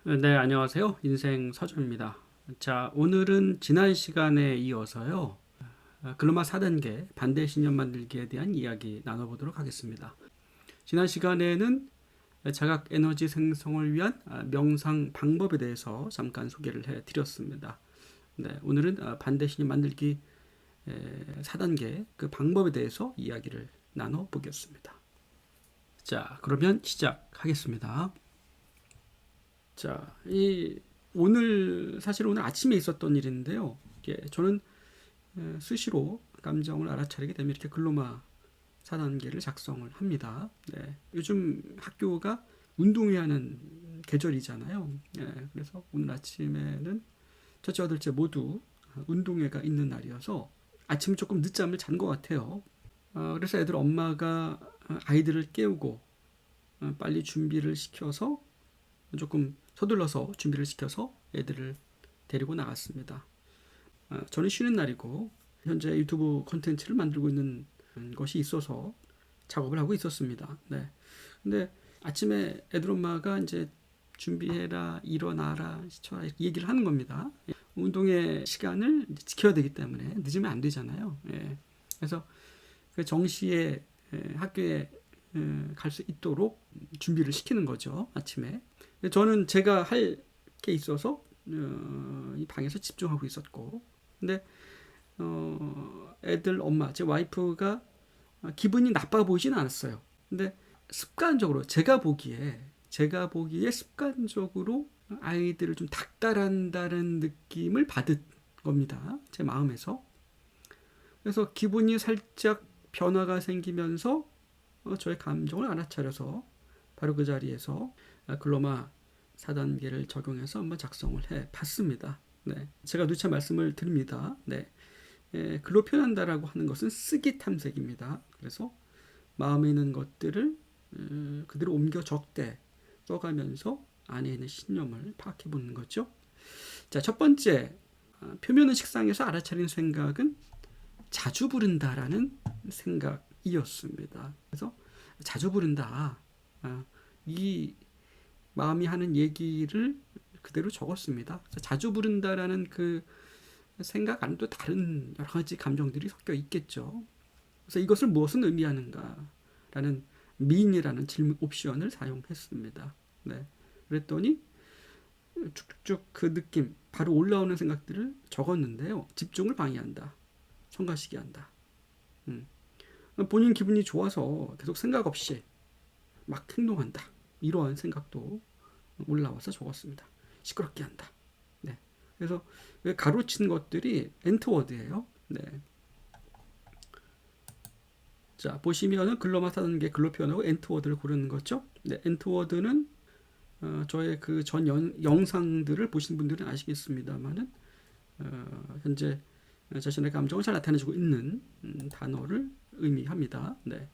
네, 안녕하세요. 인생 서점입니다. 자, 오늘은 지난 시간에 이어서요. 글로마 4단계 반대 신념 만들기에 대한 이야기 나눠보도록 하겠습니다. 지난 시간에는 자각 에너지 생성을 위한 명상 방법에 대해서 잠깐 소개를 해드렸습니다. 네, 오늘은 반대 신념 만들기 4단계 그 방법에 대해서 이야기를 나눠보겠습니다. 자, 그러면 시작하겠습니다. 자, 사실 오늘 아침에 있었던 일인데요. 저는 수시로 감정을 알아차리게 되면 이렇게 글로마 4단계를 작성을 합니다. 네, 요즘 학교가 운동회 하는 계절이잖아요. 그래서 오늘 아침에는 첫째, 둘째 모두 운동회가 있는 날이어서 아침 조금 늦잠을 잔 것 같아요. 그래서 애들 엄마가 아이들을 깨우고 빨리 준비를 시켜서 조금 서둘러서 준비를 시켜서 애들을 데리고 나갔습니다. 저는 쉬는 날이고 현재 유튜브 콘텐츠를 만들고 있는 것이 있어서 작업을 하고 있었습니다. 네. 근데 아침에 애들 엄마가 이제 준비해라, 일어나라, 시켜라 이렇게 얘기를 하는 겁니다. 운동의 시간을 지켜야 되기 때문에 늦으면 안 되잖아요. 그래서 그 정시에 학교에 갈 수 있도록 준비를 시키는 거죠. 아침에. 저는 제가 할 게 있어서 이 방에서 집중하고 있었고, 근데 애들 엄마, 제 와이프가 기분이 나빠 보이진 않았어요. 근데 습관적으로 제가 보기에 습관적으로 아이들을 좀 닥달한다는 느낌을 받은 겁니다. 제 마음에서. 그래서 기분이 살짝 변화가 생기면서 저의 감정을 알아차려서 바로 그 자리에서 글로마 4단계를 적용해서 한번 작성을 해 봤습니다. 네. 제가 누차 말씀을 드립니다. 네. 글로 표현한다라고 하는 것은 쓰기 탐색입니다. 그래서 마음에 있는 것들을 그대로 옮겨 적대 써가면서 안에 있는 신념을 파악해 보는 거죠. 자, 첫 번째, 표면의 식상에서 알아차린 생각은 자주 부른다라는 생각이었습니다. 그래서 자주 부른다. 이 마음이 하는 얘기를 그대로 적었습니다. 자주 부른다라는 그 생각 안에 또 다른 여러 가지 감정들이 섞여 있겠죠. 그래서 이것을 무엇은 의미하는가라는 미인이라는 질문 옵션을 사용했습니다. 네. 그랬더니 쭉쭉 그 느낌, 바로 올라오는 생각들을 적었는데요. 집중을 방해한다. 성가시게 한다. 본인 기분이 좋아서 계속 생각 없이 막 행동한다. 이러한 생각도 올라와서 적었습니다. 시끄럽게 한다. 네. 그래서 가로친 것들이 엔트워드예요. 네. 자, 보시면은 글로마 4단계 글로 표현하고 엔트워드를 고르는 거죠. 네, 엔트워드는 저의 그 전 영상들을 보신 분들은 아시겠습니다만은 현재 자신의 감정을 잘 나타내주고 있는 단어를 의미합니다. 네.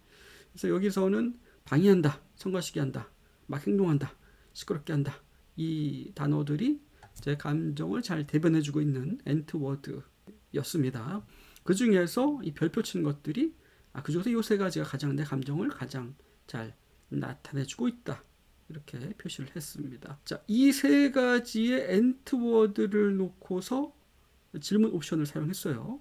그래서 여기서는 방해한다, 성가시게 한다, 막 행동한다, 시끄럽게 한다. 이 단어들이 제 감정을 잘 대변해주고 있는 엔트워드였습니다. 그 중에서 이 별표 친 것들이 그 중에서 이 세 가지가 가장 내 감정을 가장 잘 나타내주고 있다. 이렇게 표시를 했습니다. 자, 이 세 가지의 엔트워드를 놓고서 질문 옵션을 사용했어요.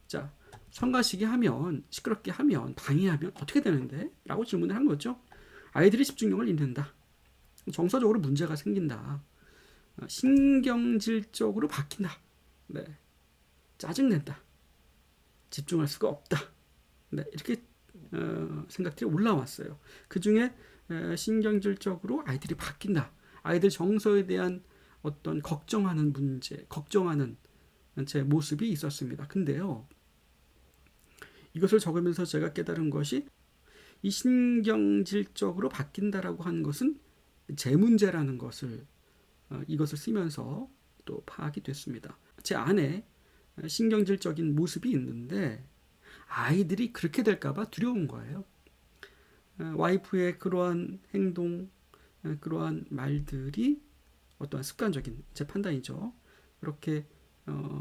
자, 성가시게 하면, 시끄럽게 하면, 방해하면 어떻게 되는데? 라고 질문을 한 거죠. 아이들이 집중력을 잃는다. 정서적으로 문제가 생긴다. 신경질적으로 바뀐다. 네. 짜증낸다. 집중할 수가 없다. 네. 이렇게 생각들이 올라왔어요. 그 중에 신경질적으로 아이들이 바뀐다. 아이들 정서에 대한 어떤 걱정하는 문제, 걱정하는 제 모습이 있었습니다. 근데요, 이것을 적으면서 제가 깨달은 것이 이 신경질적으로 바뀐다라고 하는 것은 제 문제라는 것을 이것을 쓰면서 또 파악이 됐습니다. 제 안에 신경질적인 모습이 있는데 아이들이 그렇게 될까봐 두려운 거예요. 와이프의 그러한 행동, 그러한 말들이 어떠한 습관적인 제 판단이죠. 그렇게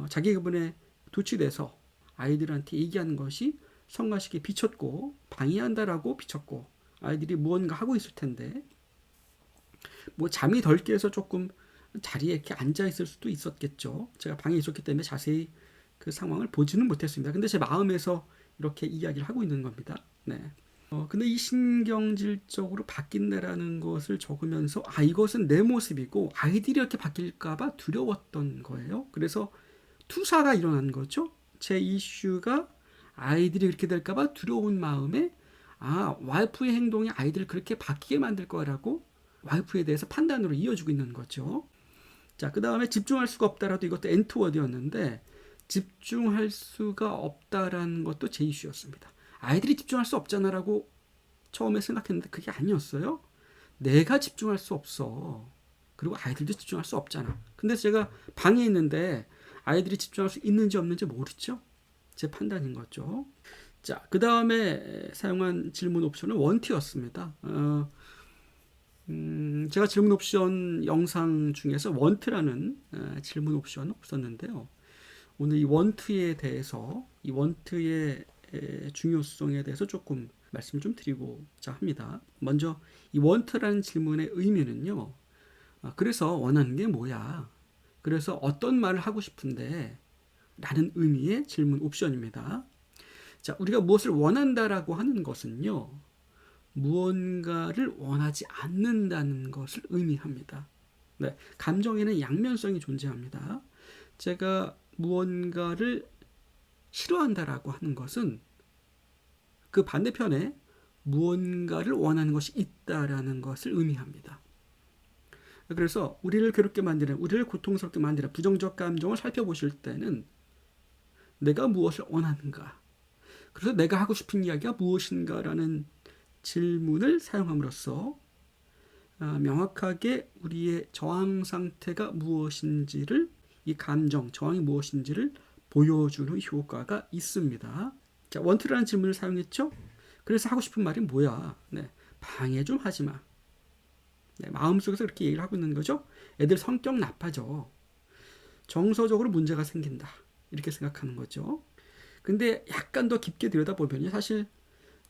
자기 기분에 도취돼서 아이들한테 얘기하는 것이 성가시게 비쳤고 방해한다라고 비쳤고 아이들이 무언가 하고 있을 텐데 뭐 잠이 덜 깨서 조금 자리에 이렇게 앉아 있을 수도 있었겠죠. 제가 방에 있었기 때문에 자세히 그 상황을 보지는 못했습니다. 근데 제 마음에서 이렇게 이야기를 하고 있는 겁니다. 네. 근데 이 신경질적으로 바뀐다라는 것을 적으면서 이것은 내 모습이고 아이들이 이렇게 바뀔까봐 두려웠던 거예요. 그래서 투사가 일어난 거죠. 제 이슈가 아이들이 그렇게 될까봐 두려운 마음에 와이프의 행동이 아이들을 그렇게 바뀌게 만들 거라고 와이프에 대해서 판단으로 이어지고 있는 거죠. 자, 그 다음에 집중할 수가 없다라도 이것도 엔트워드였는데 집중할 수가 없다라는 것도 제 이슈였습니다. 아이들이 집중할 수 없잖아라고 처음에 생각했는데 그게 아니었어요. 내가 집중할 수 없어. 그리고 아이들도 집중할 수 없잖아. 근데 제가 방에 있는데 아이들이 집중할 수 있는지 없는지 모르죠. 제 판단인 거죠. 자, 그 다음에 사용한 질문 옵션은 원트였습니다. 제가 질문 옵션 영상 중에서 원트라는 질문 옵션은 없었는데요. 오늘 이 원트에 대해서, 이 원트의 중요성에 대해서 조금 말씀을 좀 드리고자 합니다. 먼저 이 원트라는 질문의 의미는요. 그래서 원하는 게 뭐야? 그래서 어떤 말을 하고 싶은데? 라는 의미의 질문 옵션입니다. 자, 우리가 무엇을 원한다라고 하는 것은요. 무언가를 원하지 않는다는 것을 의미합니다. 네, 감정에는 양면성이 존재합니다. 제가 무언가를 싫어한다라고 하는 것은 그 반대편에 무언가를 원하는 것이 있다라는 것을 의미합니다. 그래서 우리를 괴롭게 만드는, 우리를 고통스럽게 만드는 부정적 감정을 살펴보실 때는 내가 무엇을 원하는가? 그래서 내가 하고 싶은 이야기가 무엇인가라는 질문을 사용함으로써 명확하게 우리의 저항 상태가 무엇인지를, 이 감정, 저항이 무엇인지를 보여주는 효과가 있습니다. 자, 원트라는 질문을 사용했죠? 그래서 하고 싶은 말이 뭐야? 네, 방해 좀 하지 마. 네, 마음속에서 그렇게 얘기를 하고 있는 거죠. 애들 성격 나빠져. 정서적으로 문제가 생긴다. 이렇게 생각하는 거죠. 근데 약간 더 깊게 들여다보면 사실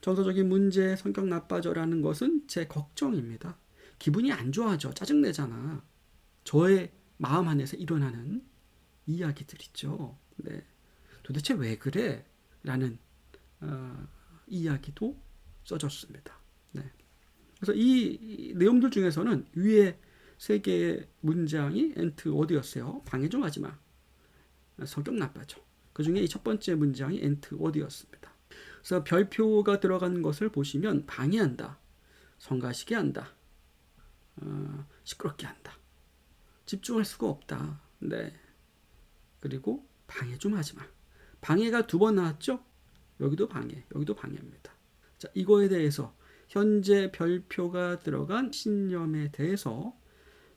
정서적인 문제, 성격 나빠져라는 것은 제 걱정입니다. 기분이 안 좋아져. 짜증내잖아. 저의 마음 안에서 일어나는 이야기들이죠. 네. 도대체 왜 그래? 라는 이야기도 써졌습니다. 네. 그래서 이 내용들 중에서는 위에 세 개의 문장이 엔트 워드였어요. 방해 좀 하지 마. 성격 나빠져. 그 중에 이 첫 번째 문장이 엔트 워드였습니다. 그래서 별표가 들어가는 것을 보시면 방해한다, 성가시게 한다, 시끄럽게 한다, 집중할 수가 없다. 네. 그리고 방해 좀 하지 마. 방해가 두 번 나왔죠? 여기도 방해, 여기도 방해입니다. 자, 이거에 대해서 현재 별표가 들어간 신념에 대해서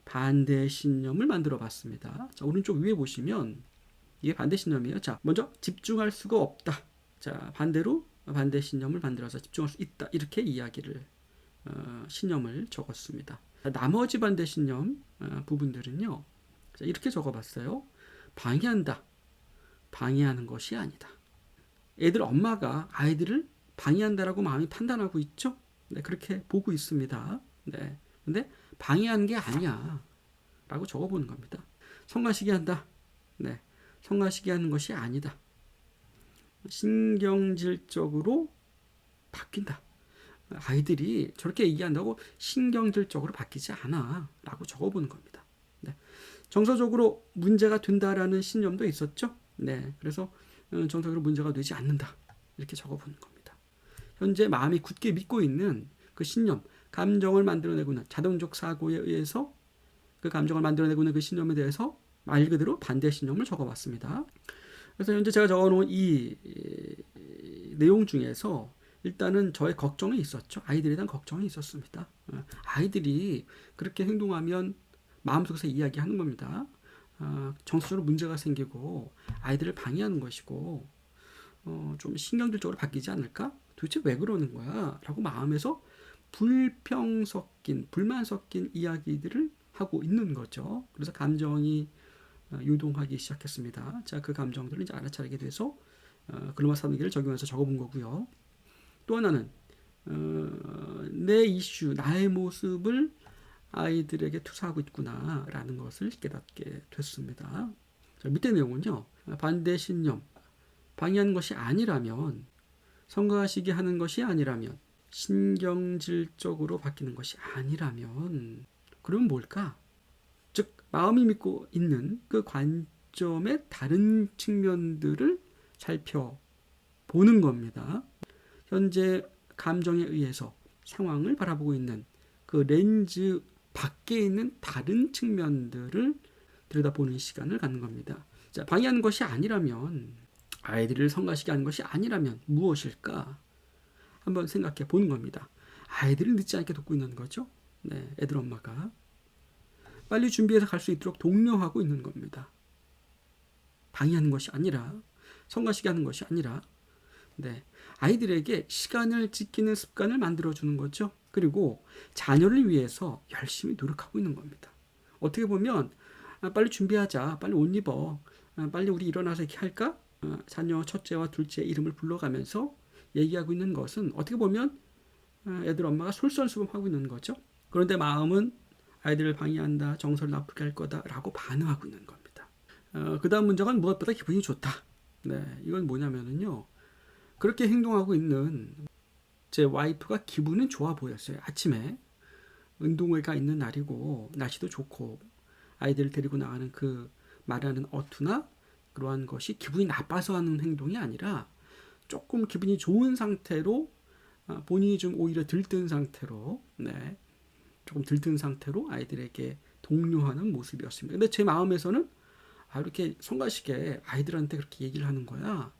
반대 신념을 만들어 봤습니다. 자, 오른쪽 위에 보시면 이게 반대 신념이에요. 자, 먼저 집중할 수가 없다. 자, 반대로 반대 신념을 만들어서 집중할 수 있다. 이렇게 이야기를 신념을 적었습니다. 자, 나머지 반대 신념 부분들은요. 자, 이렇게 적어봤어요. 방해한다. 방해하는 것이 아니다. 애들 엄마가 아이들을 방해한다라고 마음이 판단하고 있죠. 네, 그렇게 보고 있습니다. 네, 근데 방해하는 게 아니야. 라고 적어보는 겁니다. 성가시게 한다. 네, 성가시게 하는 것이 아니다. 신경질적으로 바뀐다. 아이들이 저렇게 얘기한다고 신경질적으로 바뀌지 않아. 라고 적어보는 겁니다. 네. 정서적으로 문제가 된다라는 신념도 있었죠. 네, 그래서 정서적으로 문제가 되지 않는다. 이렇게 적어보는 겁니다. 현재 마음이 굳게 믿고 있는 그 신념, 감정을 만들어내고 있는 자동적 사고에 의해서 그 감정을 만들어내고 있는 그 신념에 대해서 말 그대로 반대 신념을 적어봤습니다. 그래서 현재 제가 적어놓은 이 내용 중에서 일단은 저의 걱정이 있었죠. 아이들에 대한 걱정이 있었습니다. 아이들이 그렇게 행동하면 마음속에서 이야기하는 겁니다. 정서적으로 문제가 생기고 아이들을 방해하는 것이고 좀 신경질적으로 바뀌지 않을까? 도대체 왜 그러는 거야? 라고 마음에서 불평 섞인, 불만 섞인 이야기들을 하고 있는 거죠. 그래서 감정이 유동하기 시작했습니다. 자, 그 감정들을 이제 알아차리게 돼서 글로마 사등기를 적용해서 적어본 거고요. 또 하나는 내 이슈, 나의 모습을 아이들에게 투사하고 있구나라는 것을 깨닫게 됐습니다. 자, 밑에 내용은요. 반대 신념, 방해하는 것이 아니라면, 성가시게 하는 것이 아니라면, 신경질적으로 바뀌는 것이 아니라면, 그러면 뭘까? 즉 마음이 믿고 있는 그 관점의 다른 측면들을 살펴보는 겁니다. 현재 감정에 의해서 상황을 바라보고 있는 그 렌즈 밖에 있는 다른 측면들을 들여다보는 시간을 갖는 겁니다. 자, 방해하는 것이 아니라면, 아이들을 성가시게 하는 것이 아니라면 무엇일까? 한번 생각해 보는 겁니다. 아이들을 늦지 않게 돕고 있는 거죠. 네, 애들 엄마가 빨리 준비해서 갈 수 있도록 독려하고 있는 겁니다. 방해하는 것이 아니라, 성가시게 하는 것이 아니라, 네, 아이들에게 시간을 지키는 습관을 만들어주는 거죠. 그리고 자녀를 위해서 열심히 노력하고 있는 겁니다. 어떻게 보면 빨리 준비하자, 빨리 옷 입어, 빨리 우리 일어나서 이렇게 할까? 자녀 첫째와 둘째 이름을 불러가면서 얘기하고 있는 것은 어떻게 보면 애들 엄마가 솔선수범하고 있는 거죠. 그런데 마음은 아이들을 방해한다, 정서를 나쁘게 할 거다라고 반응하고 있는 겁니다. 그 다음 문장은 무엇보다 기분이 좋다. 네, 이건 뭐냐면요. 그렇게 행동하고 있는 제 와이프가 기분은 좋아 보였어요. 아침에 운동회가 있는 날이고 날씨도 좋고 아이들을 데리고 나가는 그 말하는 어투나 그러한 것이 기분이 나빠서 하는 행동이 아니라 조금 기분이 좋은 상태로 본인이 좀 오히려 들뜬 상태로 네, 조금 들뜬 상태로 아이들에게 독려하는 모습이었습니다. 근데 제 마음에서는 이렇게 성가시게 아이들한테 그렇게 얘기를 하는 거야.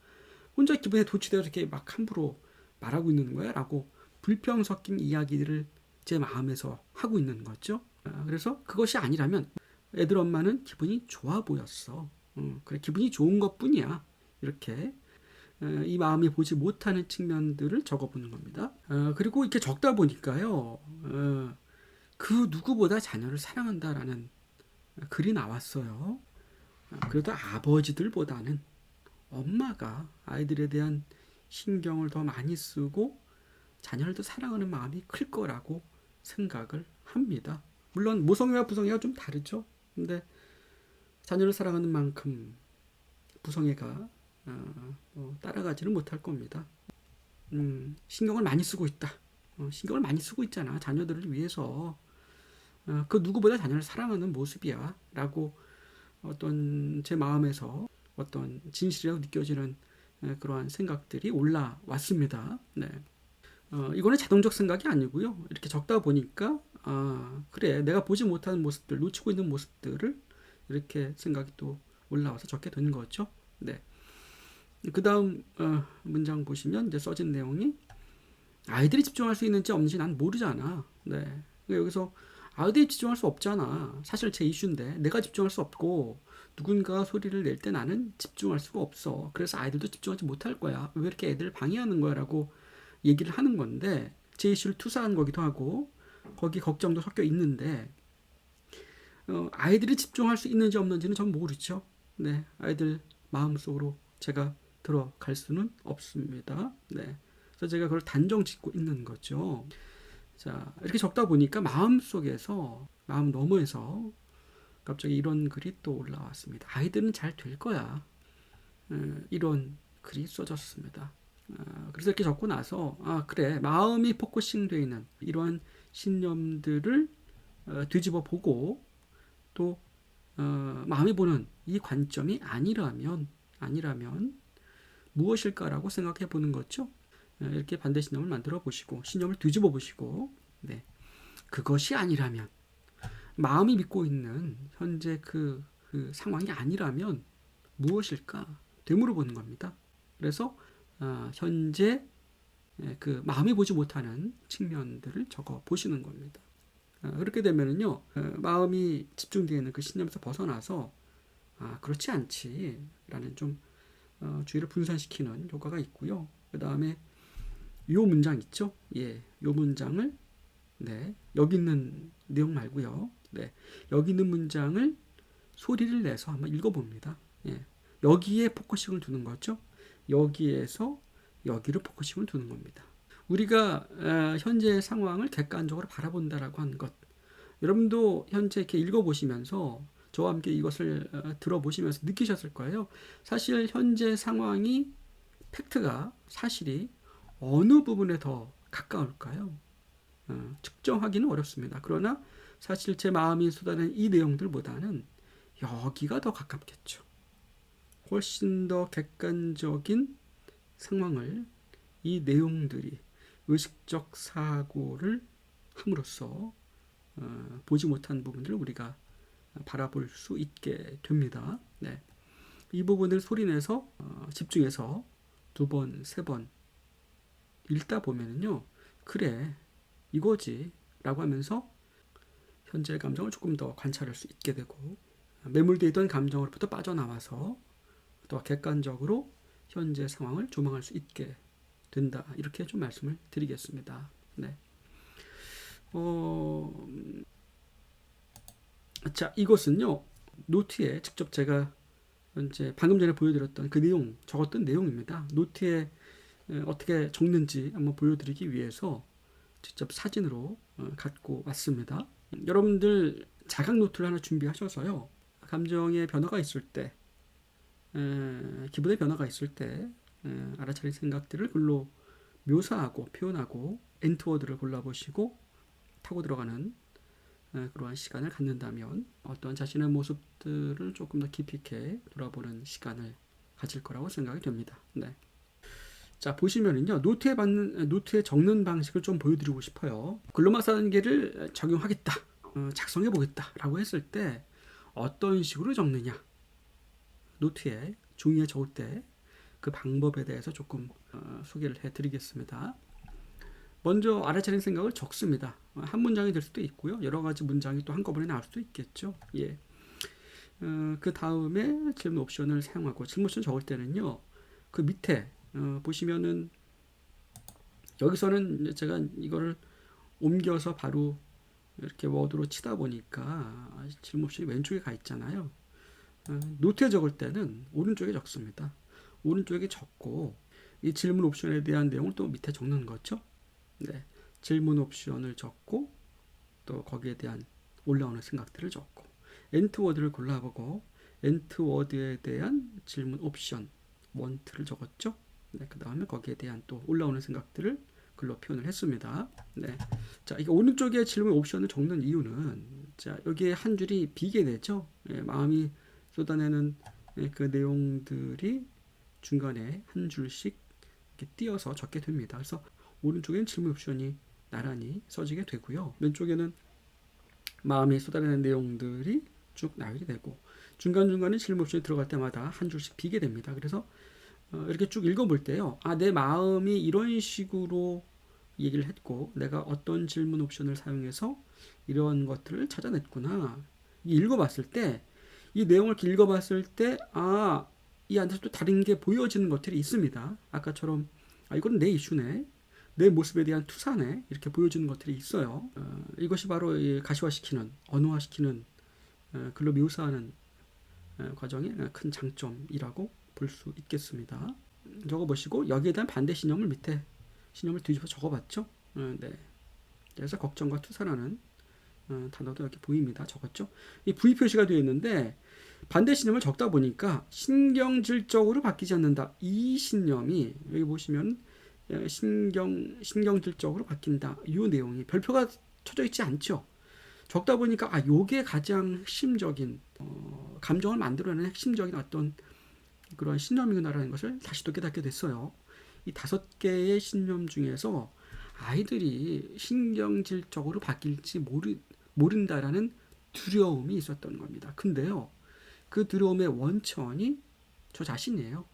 혼자 기분에 도취되어 이렇게 막 함부로 말하고 있는 거야 라고 불평 섞인 이야기들을 제 마음에서 하고 있는 거죠. 그래서 그것이 아니라면 애들 엄마는 기분이 좋아 보였어. 그래, 기분이 좋은 것 뿐이야. 이렇게 이 마음이 보지 못하는 측면들을 적어보는 겁니다. 그리고 이렇게 적다 보니까요. 그 누구보다 자녀를 사랑한다라는 글이 나왔어요. 그래도 아버지들보다는 엄마가 아이들에 대한 신경을 더 많이 쓰고 자녀를 더 사랑하는 마음이 클 거라고 생각을 합니다. 물론 모성애와 부성애가 좀 다르죠. 근데 자녀를 사랑하는 만큼 부성애가 따라가지는 못할 겁니다. 신경을 많이 쓰고 있다. 신경을 많이 쓰고 있잖아. 자녀들을 위해서. 그 누구보다 자녀를 사랑하는 모습이야. 라고 어떤 제 마음에서 어떤 진실이라고 느껴지는 그러한 생각들이 올라왔습니다. 네. 이거는 자동적 생각이 아니고요. 이렇게 적다 보니까 그래 내가 보지 못하는 모습들, 놓치고 있는 모습들을 이렇게 생각이 또 올라와서 적게 된 거죠. 네. 그 다음 문장 보시면 이제 써진 내용이 아이들이 집중할 수 있는지 없는지 난 모르잖아. 네. 그러니까 여기서 아이들이 집중할 수 없잖아. 사실 제 이슈인데 내가 집중할 수 없고 누군가 소리를 낼 때 나는 집중할 수가 없어. 그래서 아이들도 집중하지 못할 거야. 왜 이렇게 애들을 방해하는 거야? 라고 얘기를 하는 건데 제 이슈를 투사한 거기도 하고 거기 걱정도 섞여 있는데 아이들이 집중할 수 있는지 없는지는 전 모르죠. 네, 아이들 마음속으로 제가 들어갈 수는 없습니다. 네, 그래서 제가 그걸 단정 짓고 있는 거죠. 자, 이렇게 적다 보니까 마음속에서 마음 너머에서 갑자기 이런 글이 또 올라왔습니다. 아이들은 잘 될 거야. 이런 글이 써졌습니다. 그래서 이렇게 적고 나서 그래 마음이 포커싱 되어 있는 이러한 신념들을 뒤집어 보고 또 마음이 보는 이 관점이 아니라면 무엇일까라고 생각해 보는 거죠. 이렇게 반대 신념을 만들어 보시고 신념을 뒤집어 보시고 네. 그것이 아니라면 마음이 믿고 있는 현재 그 상황이 아니라면 무엇일까 되물어보는 겁니다. 그래서 현재 그 마음이 보지 못하는 측면들을 적어 보시는 겁니다. 그렇게 되면은요 마음이 집중되어 있는 그 신념에서 벗어나서 그렇지 않지라는 좀 주의를 분산시키는 효과가 있고요. 그 다음에 요 문장 있죠? 예, 요 문장을 네 여기 있는 내용 말고요. 네, 여기 있는 문장을 소리를 내서 한번 읽어봅니다. 예, 여기에 포커싱을 두는 거죠. 여기에서 여기로 포커싱을 두는 겁니다. 우리가 현재의 상황을 객관적으로 바라본다라고 하는 것, 여러분도 현재 이렇게 읽어보시면서 저와 함께 이것을 들어보시면서 느끼셨을 거예요. 사실 현재 상황이 팩트가 사실이 어느 부분에 더 가까울까요? 측정하기는 어렵습니다. 그러나 사실 제 마음이 쏟아낸 이 내용들보다는 여기가 더 가깝겠죠. 훨씬 더 객관적인 상황을 이 내용들이 의식적 사고를 함으로써 보지 못한 부분들을 우리가 바라볼 수 있게 됩니다. 네. 이 부분을 소리내서 집중해서 2번, 3번 읽다 보면은요, 그래 이거지 라고 하면서 현재의 감정을 조금 더 관찰할 수 있게 되고, 매몰되어 있던 감정으로부터 빠져나와서 더 객관적으로 현재 상황을 조망할 수 있게 된다. 이렇게 좀 말씀을 드리겠습니다. 네. 자, 이것은요, 노트에 직접 제가 이제 방금 전에 보여드렸던 그 내용, 적었던 내용입니다. 노트에 어떻게 적는지 한번 보여드리기 위해서 직접 사진으로 갖고 왔습니다. 여러분들 자각 노트를 하나 준비하셔서요, 감정의 변화가 있을 때, 기분의 변화가 있을 때 알아차릴 생각들을 글로 묘사하고 표현하고 엔트워드를 골라보시고 타고 들어가는 그러한 시간을 갖는다면 어떠한 자신의 모습들을 조금 더 깊이 있게 돌아보는 시간을 가질 거라고 생각이 됩니다. 네. 자, 보시면은요, 노트에 적는 방식을 좀 보여드리고 싶어요. 근로마사단계를 적용하겠다, 작성해 보겠다라고 했을 때 어떤 식으로 적느냐, 노트에 종이에 적을 때 그 방법에 대해서 조금 소개를 해드리겠습니다. 먼저 알아차린 생각을 적습니다. 한 문장이 될 수도 있고요, 여러 가지 문장이 또 한꺼번에 나올 수도 있겠죠. 예. 그 다음에 질문 옵션을 사용하고, 질문 옵션 적을 때는요, 그 밑에 보시면은 여기서는 제가 이거를 옮겨서 바로 이렇게 워드로 치다 보니까 질문 옵션이 왼쪽에 가 있잖아요. 노트에 적을 때는 오른쪽에 적습니다. 오른쪽에 적고 이 질문 옵션에 대한 내용을 또 밑에 적는 거죠. 네, 질문 옵션을 적고 또 거기에 대한 올라오는 생각들을 적고 엔트워드를 골라보고 엔트워드에 대한 질문 옵션 원트를 적었죠. 네, 그 다음에 거기에 대한 또 올라오는 생각들을 글로 표현을 했습니다. 네, 자, 이게 오른쪽에 질문 옵션을 적는 이유는, 자, 여기에 한 줄이 비게 되죠. 예, 마음이 쏟아내는 그 내용들이 중간에 한 줄씩 이렇게 띄어서 적게 됩니다. 그래서 오른쪽에는 질문 옵션이 나란히 써지게 되고요, 왼쪽에는 마음이 쏟아내는 내용들이 쭉 나오게 되고, 중간중간에 질문 옵션이 들어갈 때마다 한 줄씩 비게 됩니다. 그래서 이렇게 쭉 읽어볼 때요, 내 마음이 이런 식으로 얘기를 했고 내가 어떤 질문 옵션을 사용해서 이런 것들을 찾아냈구나. 읽어봤을 때, 이 내용을 이렇게 읽어봤을 때, 이 안에서 또 다른 게 보여지는 것들이 있습니다. 아까처럼 이건 내 이슈네, 내 모습에 대한 투사네, 이렇게 보여지는 것들이 있어요. 이것이 바로 가시화시키는, 언어화시키는, 글로 묘사하는 과정의 큰 장점이라고 볼 수 있겠습니다. 적어보시고 여기에 대한 반대 신념을 밑에 신념을 뒤집어 적어봤죠. 네. 그래서 걱정과 투사라는 단어도 여기 보입니다. 적었죠. 이 V 표시가 되어 있는데 반대 신념을 적다 보니까 신경질적으로 바뀌지 않는다. 이 신념이 여기 보시면 신경질적으로 바뀐다. 이 내용이 별표가 쳐져 있지 않죠. 적다 보니까 요게 가장 핵심적인 감정을 만들어내는 핵심적인 어떤 그런 신념이구나라는 것을 다시 또 깨닫게 됐어요. 이 5개의 신념 중에서 아이들이 신경질적으로 바뀔지 모른다라는 두려움이 있었던 겁니다. 근데요, 그 두려움의 원천이 저 자신이에요.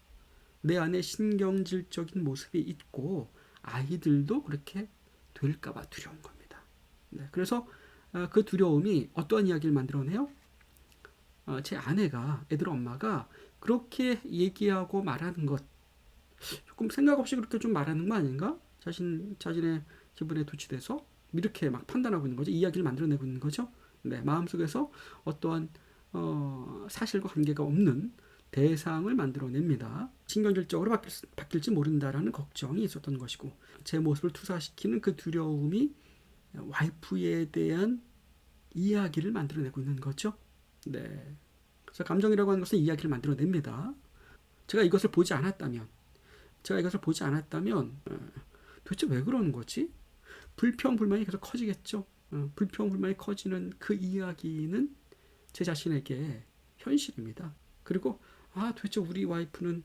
내 안에 신경질적인 모습이 있고 아이들도 그렇게 될까봐 두려운 겁니다. 네, 그래서 그 두려움이 어떠한 이야기를 만들어내요? 제 아내가, 애들 엄마가 그렇게 얘기하고 말하는 것, 조금 생각 없이 그렇게 좀 말하는 거 아닌가? 자신의 기분에 도취돼서 이렇게 막 판단하고 있는 거죠. 이야기를 만들어내고 있는 거죠. 네, 마음속에서 어떠한 사실과 관계가 없는 대상을 만들어냅니다. 신경질적으로 바뀔지 모른다라는 걱정이 있었던 것이고, 제 모습을 투사시키는 그 두려움이 와이프에 대한 이야기를 만들어내고 있는 거죠. 네. 그래서 감정이라고 하는 것은 이야기를 만들어냅니다. 제가 이것을 보지 않았다면, 도대체 왜 그러는 거지? 불평불만이 계속 커지겠죠. 불평불만이 커지는 그 이야기는 제 자신에게 현실입니다. 그리고 도대체 우리 와이프는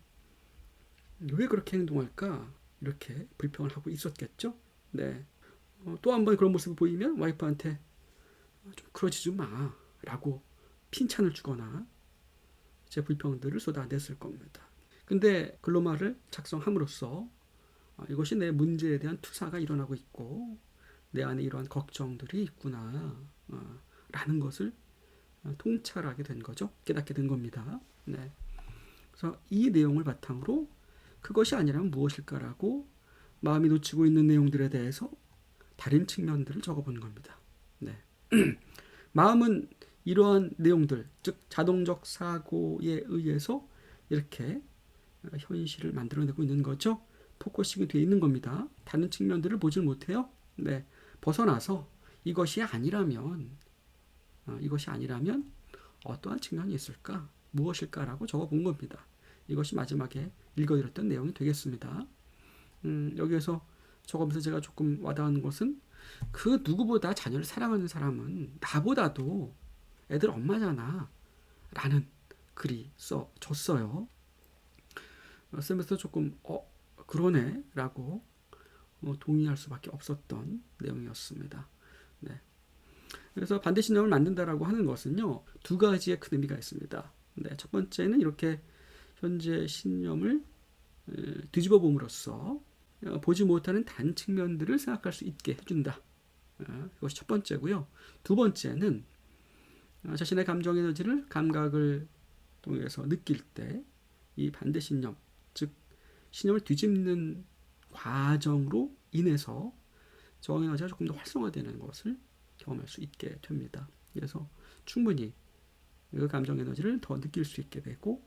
왜 그렇게 행동할까? 이렇게 불평을 하고 있었겠죠. 네. 또 한 번 그런 모습을 보이면 와이프한테 좀 그러지 좀 마 라고 핀찬을 주거나 제 불평들을 쏟아냈을 겁니다. 근데 글로마를 작성함으로써 이것이 내 문제에 대한 투사가 일어나고 있고 내 안에 이러한 걱정들이 있구나 라는 것을 통찰하게 된 거죠. 깨닫게 된 겁니다. 네. 그래서 이 내용을 바탕으로 그것이 아니라면 무엇일까라고 마음이 놓치고 있는 내용들에 대해서 다른 측면들을 적어보는 겁니다. 네. 마음은 이러한 내용들, 즉 자동적 사고에 의해서 이렇게 현실을 만들어내고 있는 거죠. 포커싱이 되어 있는 겁니다. 다른 측면들을 보질 못해요. 네. 벗어나서 이것이 아니라면 어떠한 측면이 있을까? 무엇일까라고 적어본 겁니다. 이것이 마지막에 읽어드렸던 내용이 되겠습니다. 여기에서 적으면서 제가 조금 와닿은 것은 그 누구보다 자녀를 사랑하는 사람은 나보다도 애들 엄마잖아 라는 글이 써졌어요. 쓰면서 조금 그러네 라고 동의할 수밖에 없었던 내용이었습니다. 네. 그래서 반대 신념을 만든다라고 하는 것은요, 두 가지의 큰 의미가 있습니다. 네, 첫 번째는 이렇게 현재 신념을 뒤집어 봄으로써 보지 못하는 다른 측면들을 생각할 수 있게 해준다. 이것이 첫 번째고요. 두 번째는 자신의 감정 에너지를 감각을 통해서 느낄 때 이 반대 신념, 즉 신념을 뒤집는 과정으로 인해서 저항 에너지가 조금 더 활성화되는 것을 경험할 수 있게 됩니다. 그래서 충분히 그 감정 에너지를 더 느낄 수 있게 되고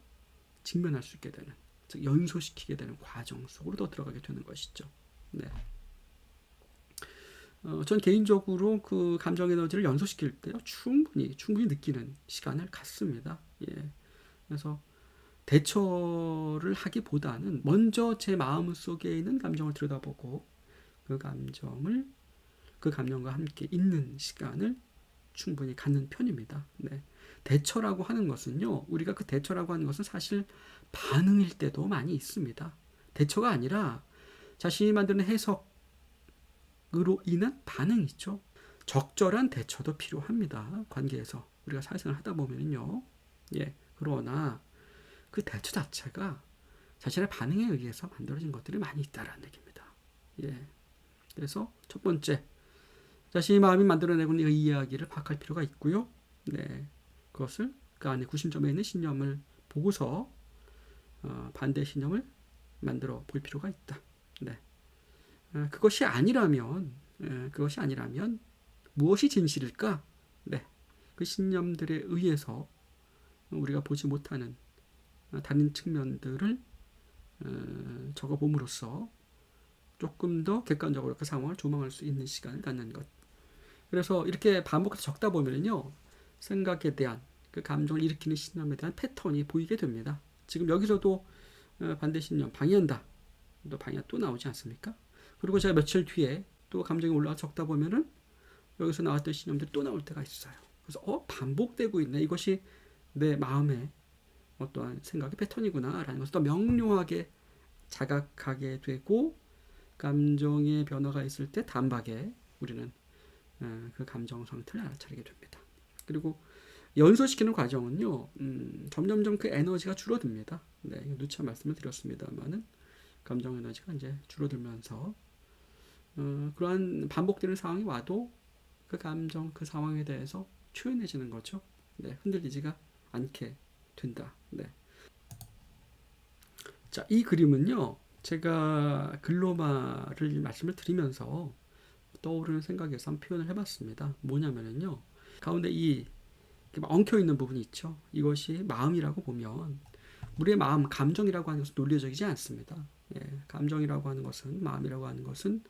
직면할 수 있게 되는, 즉 연소시키게 되는 과정 속으로 더 들어가게 되는 것이죠. 네. 전 개인적으로 그 감정 에너지를 연소시킬 때 충분히 느끼는 시간을 갖습니다. 예. 그래서 대처를 하기보다는 먼저 제 마음 속에 있는 감정을 들여다보고 그 감정과 함께 있는 시간을 충분히 갖는 편입니다. 네. 대처라고 하는 것은요, 우리가 그 대처라고 하는 것은 사실 반응일 때도 많이 있습니다. 대처가 아니라 자신이 만드는 해석으로 인한 반응이죠. 적절한 대처도 필요합니다. 관계에서 우리가 사회생활 하다 보면요, 그러나 그 대처 자체가 자신의 반응에 의해서 만들어진 것들이 많이 있다라는 얘기입니다. 그래서 첫 번째, 자신의 마음이 만들어내고 있는 이 이야기를 파악할 필요가 있고요. 네, 그것을 그 안에 구심점에 있는 신념을 보고서 반대 신념을 만들어 볼 필요가 있다. 네, 그것이 아니라면 무엇이 진실일까? 네, 그 신념들에 의해서 우리가 보지 못하는 다른 측면들을 적어봄으로써 조금 더 객관적으로 그 상황을 조망할 수 있는 시간을 갖는 것. 그래서 이렇게 반복해서 적다 보면요, 생각에 대한 그 감정을 일으키는 신념에 대한 패턴이 보이게 됩니다. 지금 여기서도 반대 신념 방해한다, 또 방해가 또 나오지 않습니까? 그리고 제가 며칠 뒤에 또 감정이 올라와 적다 보면은 여기서 나왔던 신념들이 또 나올 때가 있어요. 그래서 반복되고 있네. 이것이 내 마음의 어떠한 생각의 패턴이구나라는 것을 더 명료하게 자각하게 되고, 감정의 변화가 있을 때 단박에 우리는 그 감정 상태를 알아차리게 됩니다. 그리고 연소시키는 과정은요, 점점점 그 에너지가 줄어듭니다. 네, 누차 말씀을 드렸습니다만은 감정 에너지가 이제 줄어들면서 그러한 반복되는 상황이 와도 그 감정, 그 상황에 대해서 초연해지는 거죠. 네, 흔들리지가 않게 된다. 네. 자, 이 그림은요, 제가 글로마를 말씀을 드리면서 떠오르는 생각에서 한번 표현을 해봤습니다. 뭐냐면요, 가운데 이 엉켜있는 부분이 있죠. 이것이 마음이라고 보면 우리의 마음, 감정이라고 하는 것은 논리적이지 않습니다. 감정이라고 하는 것은, 마음이라고 하는 것은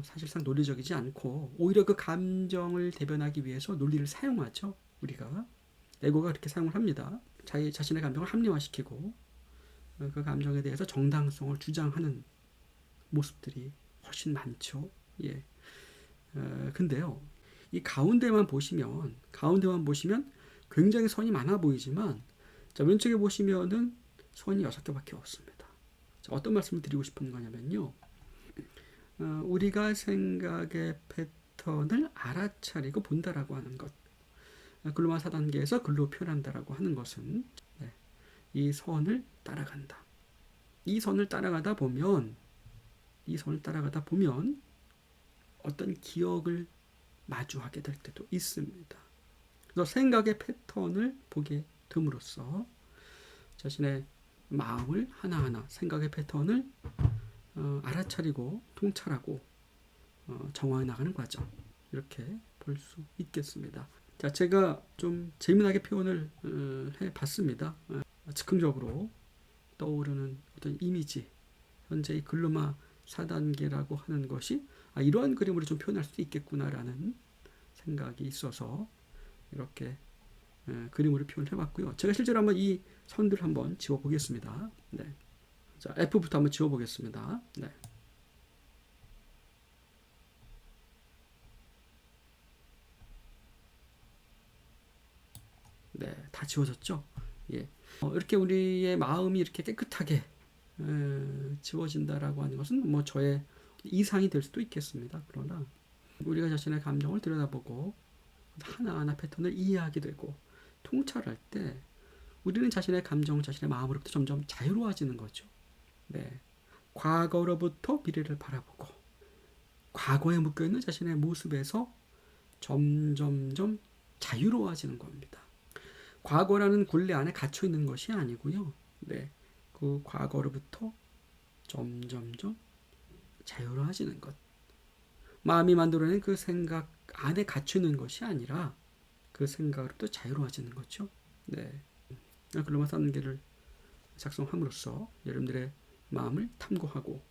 사실상 논리적이지 않고 오히려 그 감정을 대변하기 위해서 논리를 사용하죠. 우리가 에고가 그렇게 사용을 합니다. 자신의 감정을 합리화시키고 그 감정에 대해서 정당성을 주장하는 모습들이 훨씬 많죠. 예. 근데요, 이 가운데만 보시면 굉장히 선이 많아 보이지만, 자, 왼쪽에 보시면은 선이 6개밖에 없습니다. 자, 어떤 말씀을 드리고 싶은 거냐면요, 우리가 생각의 패턴을 알아차리고 본다라고 하는 것, 글로마 4단계에서 글로 표현한다라고 하는 것은, 네, 이 선을 따라간다. 이 선을 따라가다 보면 어떤 기억을 마주하게 될 때도 있습니다. 그래서 생각의 패턴을 보게 됨으로써 자신의 마음을 하나하나 생각의 패턴을 알아차리고 통찰하고 정화해 나가는 과정, 이렇게 볼 수 있겠습니다. 자, 제가 좀 재미나게 표현을 해봤습니다. 즉흥적으로 떠오르는 어떤 이미지, 현재 이 글루마 4단계라고 하는 것이 이러한 그림으로 좀 표현할 수 있겠구나라는 생각이 있어서 이렇게 그림으로 표현을 해봤고요. 제가 실제로 한번 이 선들을 한번 지워보겠습니다. 네. 자, F부터 한번 지워보겠습니다. 네. 네, 다 지워졌죠? 예. 이렇게 우리의 마음이 이렇게 깨끗하게 지워진다라고 하는 것은 뭐 저의 이상이 될 수도 있겠습니다. 그러나 우리가 자신의 감정을 들여다보고 하나하나 패턴을 이해하게 되고 통찰할 때 우리는 자신의 감정, 자신의 마음으로부터 점점 자유로워지는 거죠. 네. 과거로부터 미래를 바라보고 과거에 묶여있는 자신의 모습에서 점점점 자유로워지는 겁니다. 과거라는 굴레 안에 갇혀 있는 것이 아니고요. 네. 그 과거로부터 점점점 자유로워지는 것. 마음이 만들어낸 그 생각 안에 갇혀 있는 것이 아니라 그 생각으로부터 자유로워지는 거죠. 네. 글로마 4단계를 작성함으로써 여러분들의 마음을 탐구하고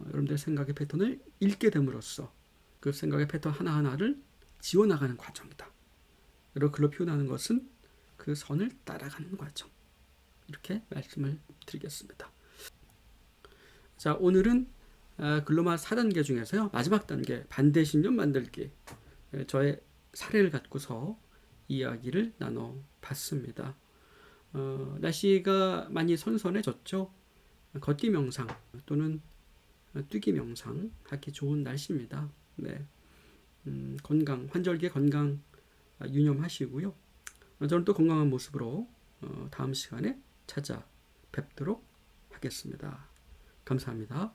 여러분들의 생각의 패턴을 읽게 됨으로써 그 생각의 패턴 하나하나를 지워나가는 과정이다. 여러분 글로 표현하는 것은 그 선을 따라가는 과정. 이렇게 말씀을 드리겠습니다. 자, 오늘은 글로마 4단계 중에서요, 마지막 단계 반대 신념 만들기, 저의 사례를 갖고서 이야기를 나눠봤습니다. 날씨가 많이 선선해졌죠. 걷기 명상 또는 뛰기 명상 하기 좋은 날씨입니다. 네. 환절기에 건강 유념하시고요. 저는 또 건강한 모습으로 다음 시간에 찾아뵙도록 하겠습니다. 감사합니다.